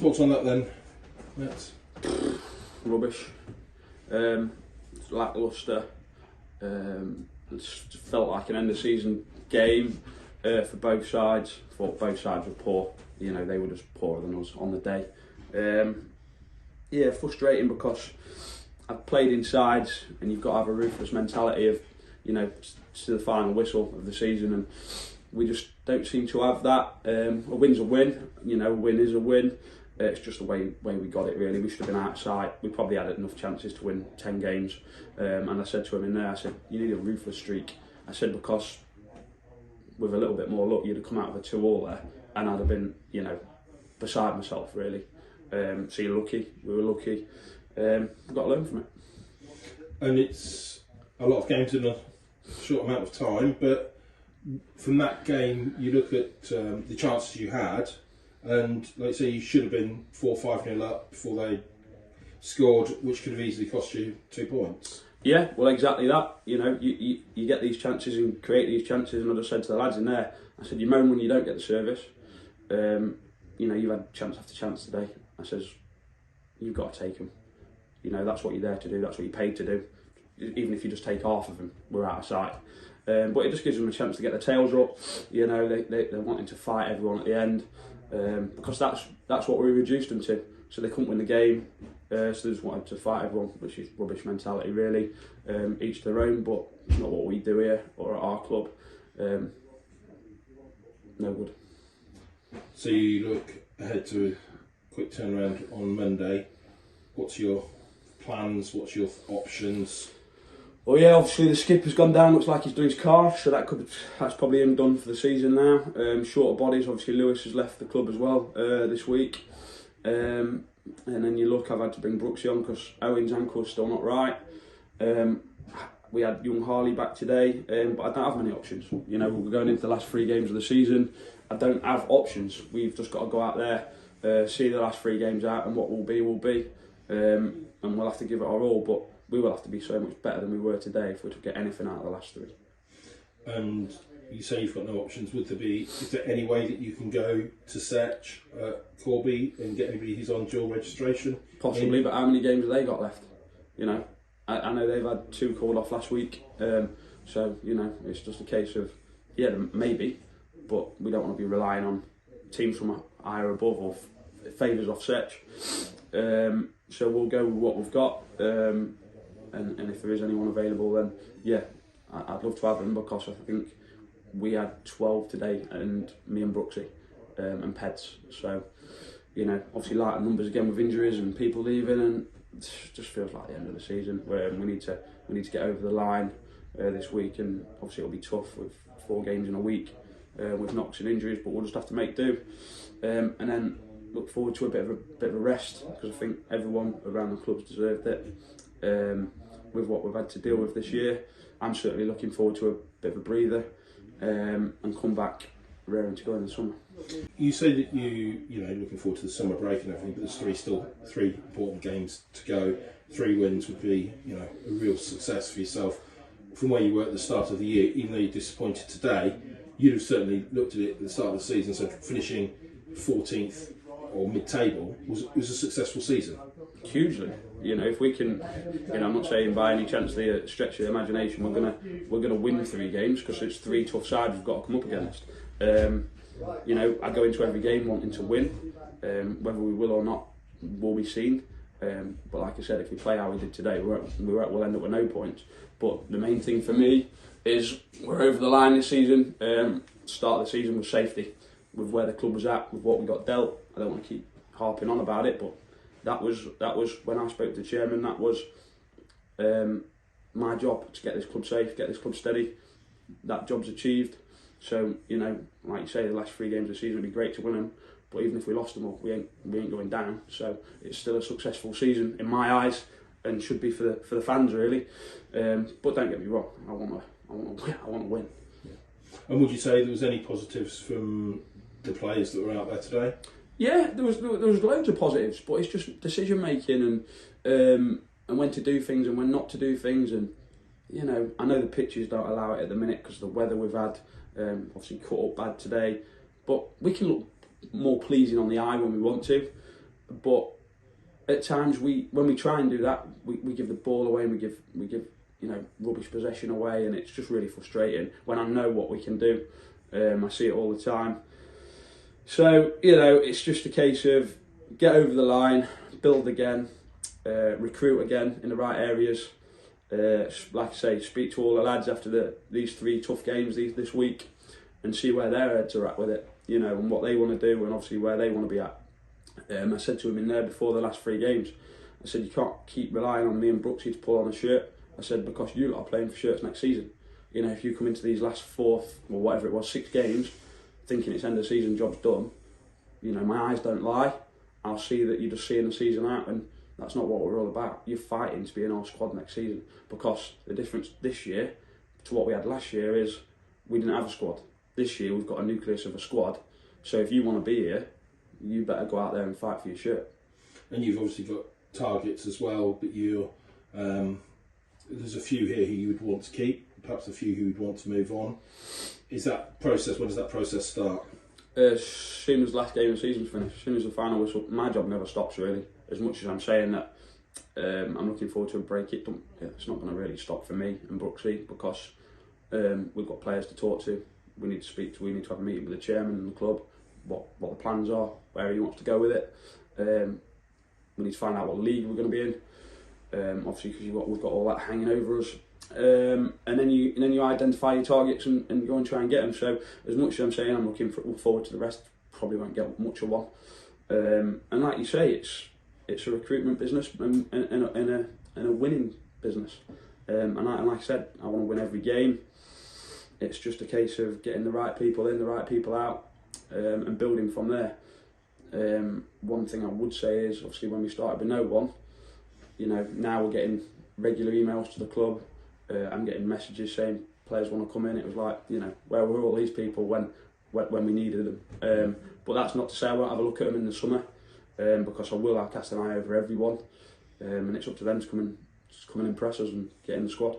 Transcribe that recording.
Thoughts on that then, Matt? Rubbish. Lacklustre. It felt like an end of season game for both sides. Thought both sides were poor. You know, they were just poorer than us on the day. Yeah, frustrating because I've played in sides and you've got to have a ruthless mentality of, you know, to the final whistle of the season, and we just don't seem to have that. A win's a win, you know, a win is a win. It's just the way we got it really. We should have been out of sight. We probably had enough chances to win 10 games. And I said to him in there, I said, you need a ruthless streak. I said, because with a little bit more luck, you'd have come out of a 2-2 there and I'd have been, you know, beside myself really. So you're lucky, we were lucky. We've got to learn from it. And it's a lot of games in a short amount of time, but from that game, you look at the chances you had, and like I say, you should have been 4-5-0 up before they scored, which could have easily cost you 2 points. Yeah, well, exactly that. You know, you get these chances and create these chances, and I just said to the lads in there, I said, you moan when you don't get the service. You know, you've had chance after chance today. I says, you've got to take them. You know, that's what you're there to do, that's what you're paid to do. Even if you just take half of them, we're out of sight. But it just gives them a chance to get their tails up. You know, they're wanting to fight everyone at the end, because that's what we reduced them to. So they couldn't win the game, so they just wanted to fight everyone, which is rubbish mentality really. Each their own, but it's not what we do here or at our club. No good. So you look ahead to a quick turnaround on Monday. What's your plans? What's your options? Well, yeah, obviously the skipper's gone down. Looks like he's done his car, so that's probably him done for the season now. Shorter bodies. Obviously Lewis has left the club as well this week. And then you look, I've had to bring Brooksy on because Owen's ankle's still not right. We had young Harley back today, but I don't have many options. You know, we're going into the last 3 games of the season. I don't have options. We've just got to go out there, see the last 3 games out, and what will be will be. And we'll have to give it our all, but we will have to be so much better than we were today if we're to get anything out of the last 3. And you say you've got no options. Is there any way that you can go to search Corby and get anybody who's on dual registration? Possibly, but how many games have they got left? You know, I know they've had 2 called off last week, so you know, it's just a case of, yeah, maybe, but we don't want to be relying on teams from higher above or favours off search. So we'll go with what we've got, and if there is anyone available, then yeah, I'd love to have them, because I think we had 12 today, and me and Brooksy and Peds. So, you know, obviously lighter numbers again with injuries and people leaving, and it just feels like the end of the season where we need to get over the line this week, and obviously it'll be tough with 4 games in a week with knocks and injuries, but we'll just have to make do, and then look forward to a bit of a rest, because I think everyone around the club's deserved it with what we've had to deal with this year. I'm certainly looking forward to a bit of a breather and come back raring to go in the summer. You say that you know looking forward to the summer break and everything, but there's still three important games to go. 3 wins would be, you know, a real success for yourself. From where you were at the start of the year, even though you're disappointed today, you'd have certainly looked at it at the start of the season, so finishing 14th or mid-table was a successful season. Hugely, you know, if we can, you know, I'm not saying by any chance the stretch of the imagination we're gonna win 3 games, because it's 3 tough sides we've got to come up against. You know, I go into every game wanting to win. Whether we will or not will be seen. But like I said, if we play how we did today, we'll end up with no points. But the main thing for me is we're over the line this season. Start of the season with safety, with where the club was at, with what we got dealt. I don't want to keep harping on about it, but that was when I spoke to the chairman. That was my job, to get this club safe, get this club steady. That job's achieved. So, you know, like you say, the last 3 games of the season would be great to win them. But even if we lost them all, we ain't going down. So it's still a successful season in my eyes, and should be for the fans really. But don't get me wrong, I want to win. Yeah. And would you say there was any positives from the players that were out there today? Yeah, there was loads of positives, but it's just decision making and when to do things and when not to do things. And you know, I know the pitches don't allow it at the minute because of the weather we've had. Obviously cut up bad today, but we can look more pleasing on the eye when we want to. but at times when we try and do that, we give the ball away and we give you know, rubbish possession away, and it's just really frustrating when I know what we can do. I see it all the time. So, you know, it's just a case of get over the line, build again, recruit again in the right areas. Like I say, speak to all the lads after these 3 tough games this week and see where their heads are at with it, you know, and what they want to do and obviously where they want to be at. I said to him in there before the last 3 games, I said, you can't keep relying on me and Brooksy to pull on a shirt. I said, because you lot are playing for shirts next season. You know, if you come into these last 4 or whatever it was, 6 games, thinking it's end of season, job's done, you know, my eyes don't lie. I'll see that you're just seeing the season out, and that's not what we're all about. You're fighting to be in our squad next season, because the difference this year to what we had last year is we didn't have a squad. This year we've got a nucleus of a squad, so if you want to be here, you better go out there and fight for your shirt. And you've obviously got targets as well, but you're there's a few here who you would want to keep, perhaps a few who would want to move on. Is that process, when does that process start? As soon as the last game of the season's finished, as soon as the final whistle. My job never stops really. As much as I'm saying that I'm looking forward to a break, it's not going to really stop for me and Brooksy, because we've got players to talk to. We need to have a meeting with the chairman and the club, what the plans are, where he wants to go with it. We need to find out what league we're going to be in. Obviously, because we've got all that hanging over us, and then you identify your targets and go and try and get them. So as much as I'm saying I'm looking forward to the rest, probably won't get much of one. And like you say, it's a recruitment business and a winning business. And like I said, I want to win every game. It's just a case of getting the right people in, the right people out, and building from there. One thing I would say is, obviously, when we started with no one, you know, now we're getting regular emails to the club. I'm getting messages saying players want to come in. It was like, you know, where were all these people when we needed them? But that's not to say I won't have a look at them in the summer, because I will. I'll cast an eye over everyone, and it's up to them to come and impress us and get in the squad.